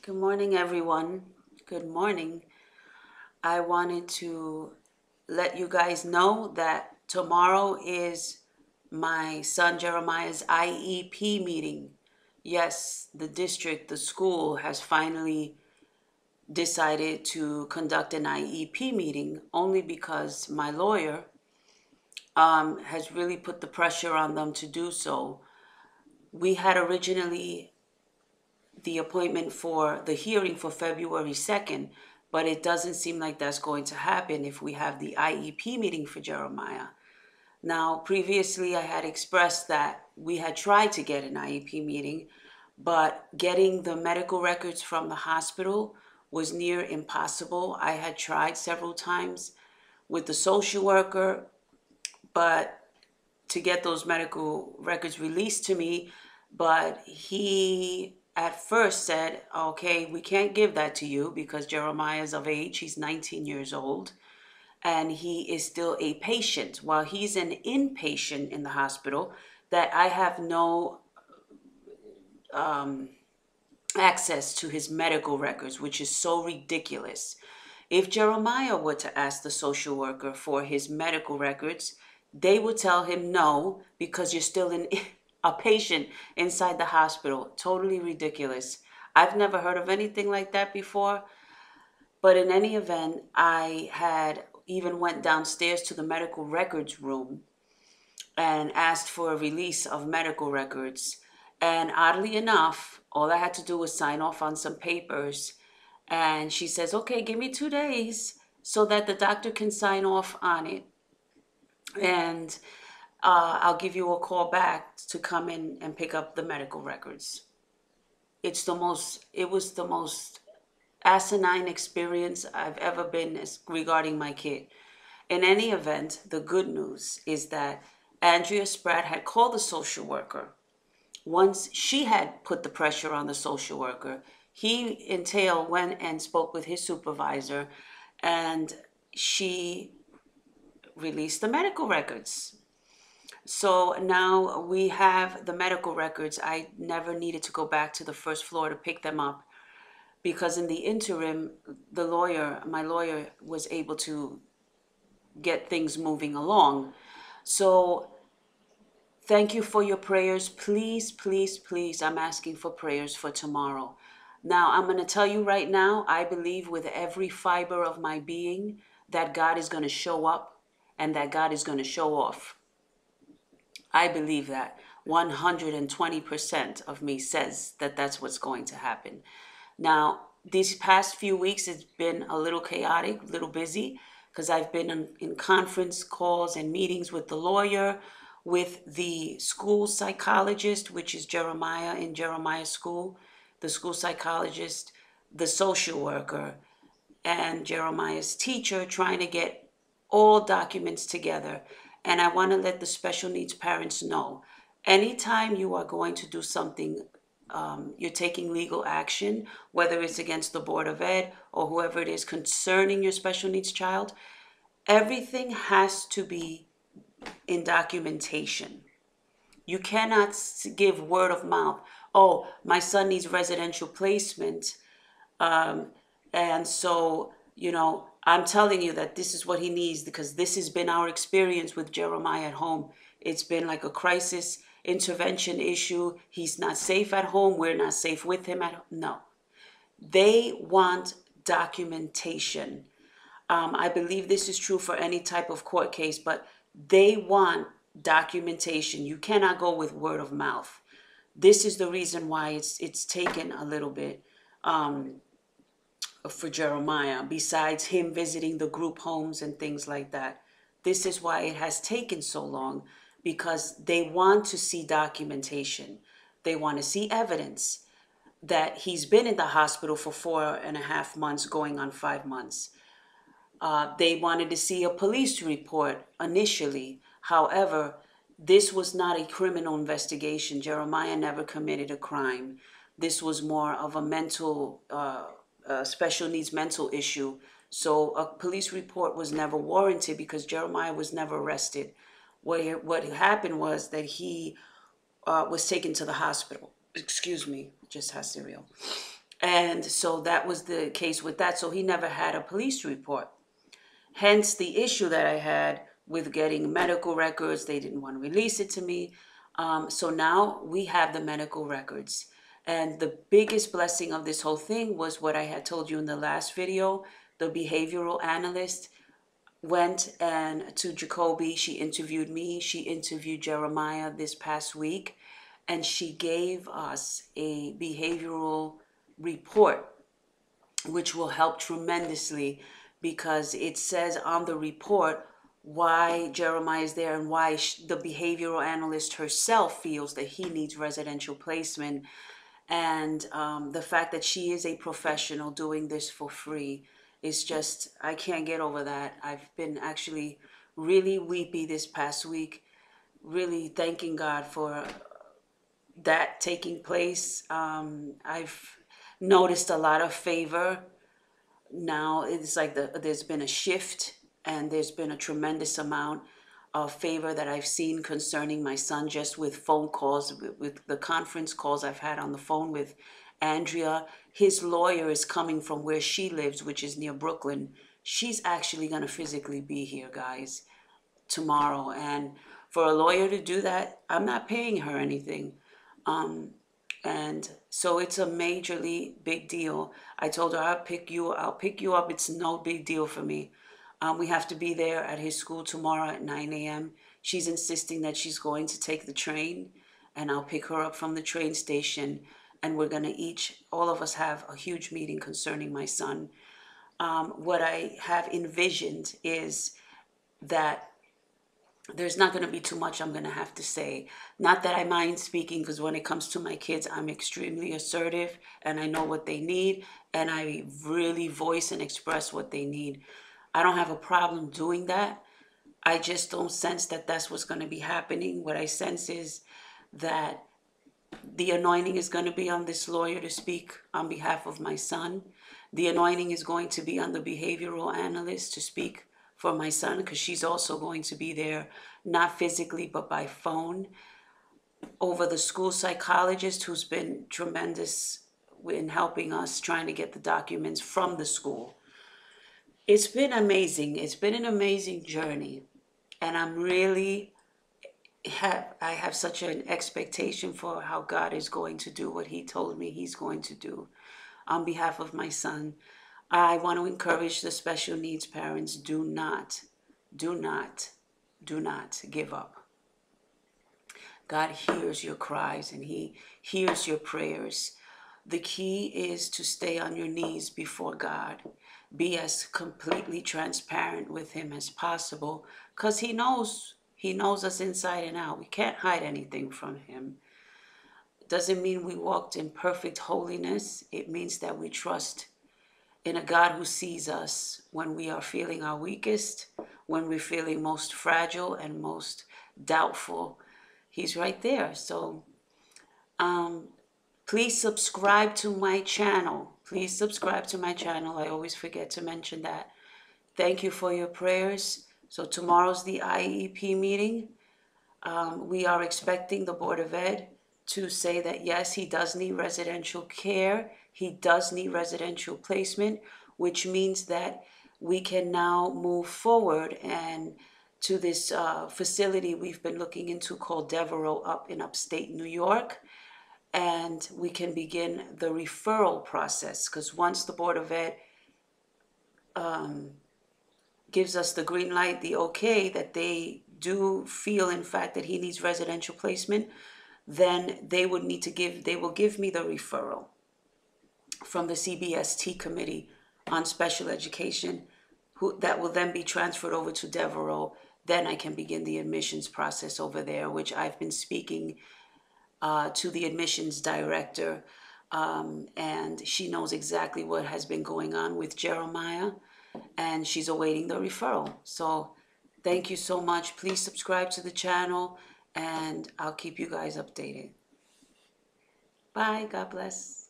Good morning, everyone. Good morning. I wanted to let you guys know that tomorrow is my son Jeremiah's IEP meeting. Yes, the district, the school has finally decided to conduct an IEP meeting only because my lawyer has really put the pressure on them to do so. We had originally the appointment for the hearing for February 2nd, but it doesn't seem like that's going to happen if we have the IEP meeting for Jeremiah. Now, previously I had expressed that we had tried to get an IEP meeting, but getting the medical records from the hospital was near impossible. I had tried several times with the social worker, but to get those medical records released to me, but he at first said, okay, we can't give that to you because Jeremiah is of age. He's 19 years old and he is still a patient. While he's an inpatient in the hospital, that I have no access to his medical records, which is so ridiculous. If Jeremiah were to ask the social worker for his medical records, they would tell him no because you're still a patient inside the hospital. Totally ridiculous. I've never heard of anything like that before. But in any event, I had even went downstairs to the medical records room and asked for a release of medical records. And oddly enough, all I had to do was sign off on some papers. And she says, okay, give me 2 days so that the doctor can sign off on it. And I'll give you a call back to come in and pick up the medical records. It was the most asinine experience I've ever been regarding my kid. In any event, the good news is that Andrea Spratt had called the social worker. Once she had put the pressure on the social worker, he in tail went and spoke with his supervisor and she released the medical records. So now we have the medical records. I never needed to go back to the first floor to pick them up because in the interim, my lawyer was able to get things moving along. So thank you for your prayers. Please, please, please, I'm asking for prayers for tomorrow. Now, I'm going to tell you right now, I believe with every fiber of my being that God is going to show up and that God is going to show off. I believe that 120% of me says that that's what's going to happen. Now, these past few weeks, it's been a little chaotic, a little busy, because I've been in conference calls and meetings with the lawyer, with the school psychologist, which is Jeremiah in Jeremiah's school, the school psychologist, the social worker, and Jeremiah's teacher, trying to get all documents together. And I want to let the special needs parents know, anytime you are going to do something, you're taking legal action, whether it's against the Board of Ed or whoever it is concerning your special needs child, everything has to be in documentation. You cannot give word of mouth. Oh, my son needs residential placement. And so, I'm telling you that this is what he needs because this has been our experience with Jeremiah at home. It's been like a crisis intervention issue. He's not safe at home. We're not safe with him at home. No. They want documentation. I believe this is true for any type of court case, but they want documentation. You cannot go with word of mouth. This is the reason why it's taken a little bit for Jeremiah, besides him visiting the group homes and things like that. This is why it has taken so long, because they want to see documentation. They want to see evidence that he's been in the hospital for 4.5 months, going on 5 months. They wanted to see a police report initially. However, this was not a criminal investigation. Jeremiah never committed a crime. This was more of a special needs mental issue. So a police report was never warranted because Jeremiah was never arrested. What happened was that he was taken to the hospital. Excuse me, just had cereal. And so that was the case with that. So he never had a police report. Hence the issue that I had with getting medical records. They didn't want to release it to me. So now we have the medical records. And the biggest blessing of this whole thing was what I had told you in the last video. The behavioral analyst went and to Jacoby. She interviewed me. She interviewed Jeremiah this past week. And she gave us a behavioral report, which will help tremendously because it says on the report why Jeremiah is there and why the behavioral analyst herself feels that he needs residential placement. And the fact that she is a professional doing this for free is just, I can't get over that. I've been actually really weepy this past week, really thanking God for that taking place. I've noticed a lot of favor. Now it's like there's been a shift and there's been a tremendous amount of favor that I've seen concerning my son just with phone calls, with the conference calls I've had on the phone with Andrea. His lawyer is coming from where she lives, which is near Brooklyn. She's actually going to physically be here, guys, tomorrow. And for a lawyer to do that, I'm not paying her anything. And so it's a majorly big deal. I told her I'll pick you up. It's no big deal for me. We have to be there at his school tomorrow at 9 a.m. She's insisting that she's going to take the train, and I'll pick her up from the train station, and we're gonna all of us have a huge meeting concerning my son. What I have envisioned is that there's not going to be too much I'm going to have to say. Not that I mind speaking, because when it comes to my kids, I'm extremely assertive and I know what they need and I really voice and express what they need. I don't have a problem doing that. I just don't sense that that's what's going to be happening. What I sense is that the anointing is going to be on this lawyer to speak on behalf of my son. The anointing is going to be on the behavioral analyst to speak for my son, because she's also going to be there, not physically, but by phone. Over the school psychologist, who's been tremendous in helping us trying to get the documents from the school. It's been amazing. It's been an amazing journey. And I have such an expectation for how God is going to do what he told me he's going to do on behalf of my son. I want to encourage the special needs parents, do not give up. God hears your cries and he hears your prayers. The key is to stay on your knees before God. Be as completely transparent with him as possible, because he knows us inside and out. We can't hide anything from him. It doesn't mean we walked in perfect holiness. It means that we trust in a God who sees us when we are feeling our weakest, when we're feeling most fragile and most doubtful. He's right there. So please subscribe to my channel. Please subscribe to my channel. I always forget to mention that. Thank you for your prayers. So tomorrow's the IEP meeting. We are expecting the Board of Ed to say that yes, he does need residential care. He does need residential placement, which means that we can now move forward and to this facility we've been looking into called Devereaux up in upstate New York. And we can begin the referral process, because once the Board of Ed gives us the green light, the okay, that they do feel in fact that he needs residential placement, then they will give me the referral from the CBST Committee on Special Education, that will then be transferred over to Devereaux. Then I can begin the admissions process over there, which I've been speaking to the admissions director, and she knows exactly what has been going on with Jeremiah, and she's awaiting the referral. So thank you so much. Please subscribe to the channel, and I'll keep you guys updated. Bye. God bless.